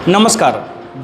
नमस्कार।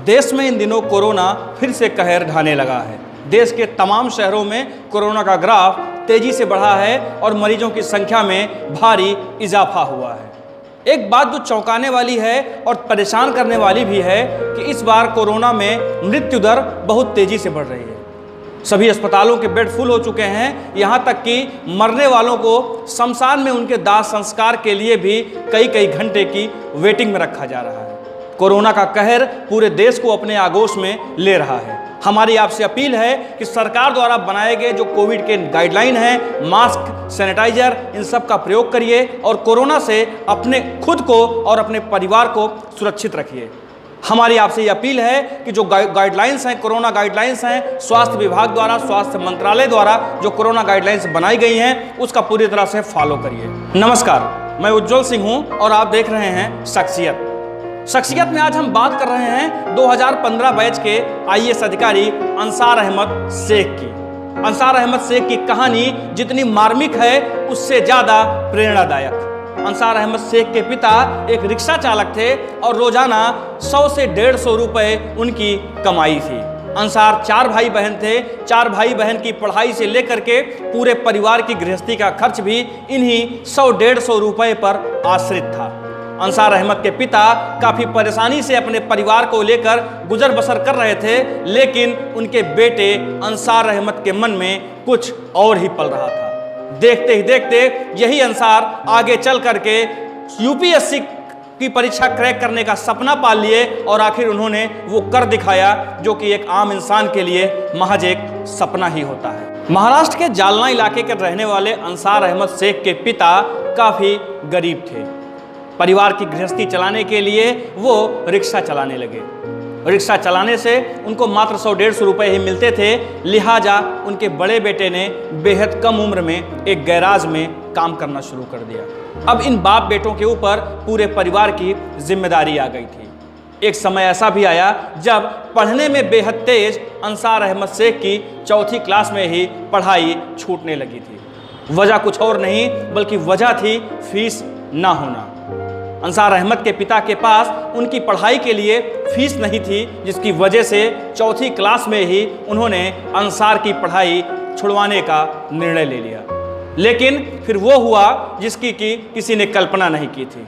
देश में इन दिनों कोरोना फिर से कहर ढाने लगा है। देश के तमाम शहरों में कोरोना का ग्राफ तेजी से बढ़ा है और मरीजों की संख्या में भारी इजाफा हुआ है। एक बात जो चौंकाने वाली है और परेशान करने वाली भी है कि इस बार कोरोना में मृत्यु दर बहुत तेजी से बढ़ रही है। सभी अस्पतालों के बेड फुल हो चुके हैं, यहाँ तक कि मरने वालों को शमशान में उनके दाह संस्कार के लिए भी कई कई घंटे की वेटिंग में रखा जा रहा है। कोरोना का कहर पूरे देश को अपने आगोश में ले रहा है। हमारी आपसे अपील है कि सरकार द्वारा बनाए गए जो कोविड के गाइडलाइन हैं, मास्क, सैनिटाइजर, इन सब का प्रयोग करिए और कोरोना से अपने खुद को और अपने परिवार को सुरक्षित रखिए। हमारी आपसे ये अपील है कि जो गाइडलाइंस हैं, कोरोना गाइडलाइंस हैं, स्वास्थ्य विभाग द्वारा, स्वास्थ्य मंत्रालय द्वारा जो कोरोना गाइडलाइंस बनाई गई हैं, उसका पूरी तरह से फॉलो करिए। नमस्कार, मैं उज्जवल सिंह हूं और आप देख रहे हैं शख्सियत में आज हम बात कर रहे हैं 2015 बैच के आईएएस अधिकारी अंसार अहमद शेख की। अंसार अहमद शेख की कहानी जितनी मार्मिक है उससे ज़्यादा प्रेरणादायक। अंसार अहमद शेख के पिता एक रिक्शा चालक थे और रोजाना 100 से 150 रुपए उनकी कमाई थी। अंसार 4 भाई बहन थे। 4 भाई बहन की पढ़ाई से लेकर के पूरे परिवार की गृहस्थी का खर्च भी इन्हीं 100-150 रुपए पर आश्रित था। अंसार अहमद के पिता काफ़ी परेशानी से अपने परिवार को लेकर गुजर बसर कर रहे थे, लेकिन उनके बेटे अंसार अहमद के मन में कुछ और ही पल रहा था। देखते ही देखते यही अंसार आगे चल करके यूपीएससी की परीक्षा क्रैक करने का सपना पाल लिए और आखिर उन्होंने वो कर दिखाया जो कि एक आम इंसान के लिए महज एक सपना ही होता है। महाराष्ट्र के जालना इलाके के रहने वाले अंसार अहमद शेख के पिता काफ़ी गरीब थे। परिवार की गृहस्थी चलाने के लिए वो रिक्शा चलाने लगे। रिक्शा चलाने से उनको मात्र 100-150 रुपए ही मिलते थे, लिहाजा उनके बड़े बेटे ने बेहद कम उम्र में एक गैराज में काम करना शुरू कर दिया। अब इन बाप बेटों के ऊपर पूरे परिवार की जिम्मेदारी आ गई थी। एक समय ऐसा भी आया जब पढ़ने में बेहद तेज अंसार अहमद शेख की 4th क्लास में ही पढ़ाई छूटने लगी थी। वजह कुछ और नहीं बल्कि वजह थी फीस ना होना। अंसार अहमद के पिता के पास उनकी पढ़ाई के लिए फीस नहीं थी, जिसकी वजह से 4th क्लास में ही उन्होंने अंसार की पढ़ाई छुड़वाने का निर्णय ले लिया। लेकिन फिर वो हुआ जिसकी कि किसी ने कल्पना नहीं की थी।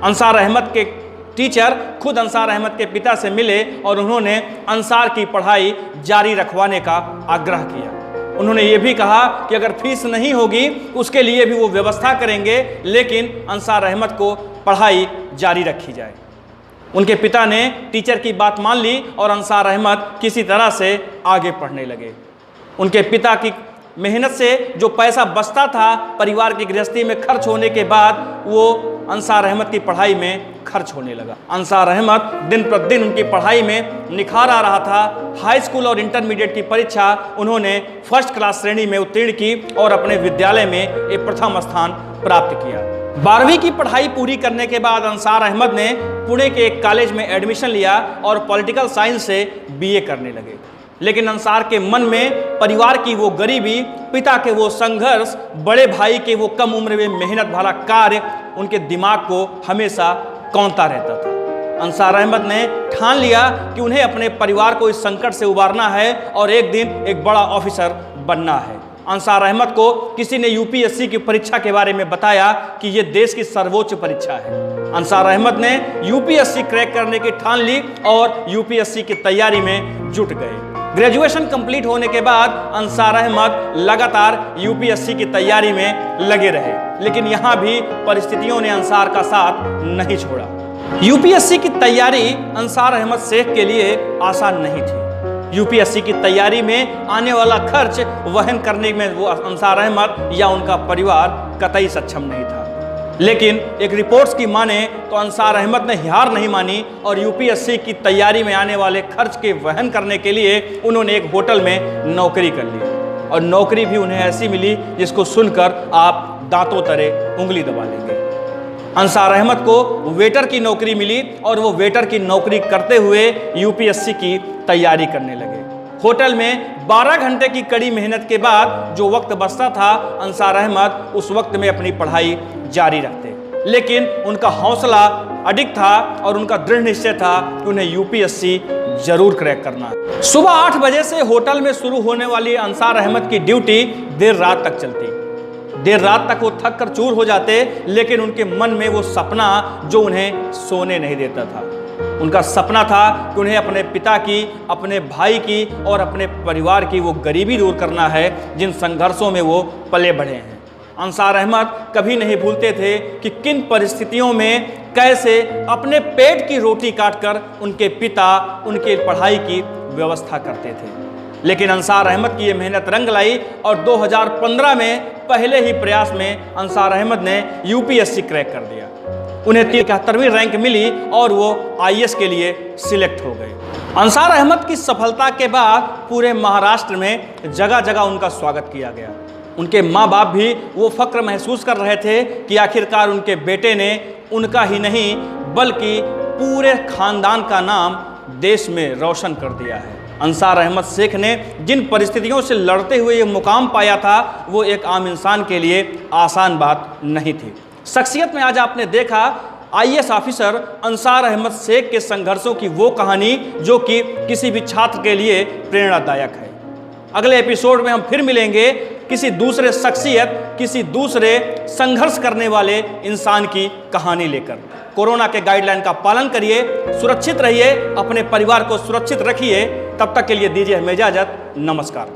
अंसार अहमद के टीचर खुद अंसार अहमद के पिता से मिले और उन्होंने अंसार की पढ़ाई जारी रखवाने का आग्रह किया। उन्होंने ये भी कहा कि अगर फीस नहीं होगी उसके लिए भी वो व्यवस्था करेंगे, लेकिन अंसार अहमद को पढ़ाई जारी रखी जाए। उनके पिता ने टीचर की बात मान ली और अंसार अहमद किसी तरह से आगे पढ़ने लगे। उनके पिता की मेहनत से जो पैसा बचता था परिवार की गृहस्थी में खर्च होने के बाद वो अंसार अहमद की पढ़ाई में खर्च होने लगा। अंसार अहमद दिन प्रतिदिन उनकी पढ़ाई में निखार आ रहा था। हाई स्कूल और इंटरमीडिएट की परीक्षा उन्होंने 1st क्लास श्रेणी में उत्तीर्ण की और अपने विद्यालय में एक प्रथम स्थान प्राप्त किया। 12वीं की पढ़ाई पूरी करने के बाद अंसार अहमद ने पुणे के एक कॉलेज में एडमिशन लिया और पॉलिटिकल साइंस से बीए करने लगे। लेकिन अंसार के मन में परिवार की वो गरीबी, पिता के वो संघर्ष, बड़े भाई के वो कम उम्र में मेहनत भरा कार्य उनके दिमाग को हमेशा कौंता रहता था। अंसार अहमद ने ठान लिया कि उन्हें अपने परिवार को इस संकट से उबारना है और एक दिन एक बड़ा ऑफिसर बनना है। अंसार अहमद को किसी ने यूपीएससी की परीक्षा के बारे में बताया कि ये देश की सर्वोच्च परीक्षा है। अंसार अहमद ने यूपीएससी क्रैक करने की ठान ली और यूपीएससी की तैयारी में जुट गए। ग्रेजुएशन कंप्लीट होने के बाद अंसार अहमद लगातार यूपीएससी की तैयारी में लगे रहे, लेकिन यहाँ भी परिस्थितियों ने अंसार का साथ नहीं छोड़ा। यूपीएससी की तैयारी अंसार अहमद शेख के लिए आसान नहीं थी। यूपीएससी की तैयारी में आने वाला खर्च वहन करने में वो अंसार अहमद या उनका परिवार कतई सक्षम नहीं था। लेकिन एक रिपोर्ट्स की माने तो अंसार अहमद ने हार नहीं मानी और यूपीएससी की तैयारी में आने वाले खर्च के वहन करने के लिए उन्होंने एक होटल में नौकरी कर ली और नौकरी भी उन्हें ऐसी मिली जिसको सुनकर आप दांतों तले उंगली दबा लेंगे। अंसार अहमद को वेटर की नौकरी मिली और वो वेटर की नौकरी करते हुए यूपीएससी की तैयारी करने लगे। होटल में 12 घंटे की कड़ी मेहनत के बाद जो वक्त बचता था अंसार अहमद उस वक्त में अपनी पढ़ाई जारी रखते। लेकिन उनका हौसला अडिग था और उनका दृढ़ निश्चय था कि उन्हें यूपीएससी जरूर क्रैक करना है। सुबह 8 बजे से होटल में शुरू होने वाली अंसार अहमद की ड्यूटी देर रात तक चलती। देर रात तक वो थक कर चूर हो जाते, लेकिन उनके मन में वो सपना जो उन्हें सोने नहीं देता था। उनका सपना था कि उन्हें अपने पिता की, अपने भाई की और अपने परिवार की वो गरीबी दूर करना है जिन संघर्षों में वो पले बढ़े हैं। अंसार अहमद कभी नहीं भूलते थे कि किन परिस्थितियों में कैसे अपने पेट की रोटी काटकर उनके पिता उनके पढ़ाई की व्यवस्था करते थे। लेकिन अंसार अहमद की ये मेहनत रंग लाई और 2015 में पहले ही प्रयास में अंसार अहमद ने यूपीएससी क्रैक कर दिया। उन्हें 73वीं रैंक मिली और वो आईएएस के लिए सिलेक्ट हो गए। अंसार अहमद की सफलता के बाद पूरे महाराष्ट्र में जगह जगह उनका स्वागत किया गया। उनके माँ बाप भी वो फक्र महसूस कर रहे थे कि आखिरकार उनके बेटे ने उनका ही नहीं बल्कि पूरे खानदान का नाम देश में रोशन कर दिया है। अंसार अहमद शेख ने जिन परिस्थितियों से लड़ते हुए ये मुकाम पाया था वो एक आम इंसान के लिए आसान बात नहीं थी। शख्सियत में आज आपने देखा आईएएस ऑफिसर अंसार अहमद शेख के संघर्षों की वो कहानी जो कि किसी भी छात्र के लिए प्रेरणादायक है। अगले एपिसोड में हम फिर मिलेंगे किसी दूसरे शख्सियत, किसी दूसरे संघर्ष करने वाले इंसान की कहानी लेकर। कोरोना के गाइडलाइन का पालन करिए, सुरक्षित रहिए, अपने परिवार को सुरक्षित रखिए। तब तक के लिए दीजिए हमें इजाजत। नमस्कार।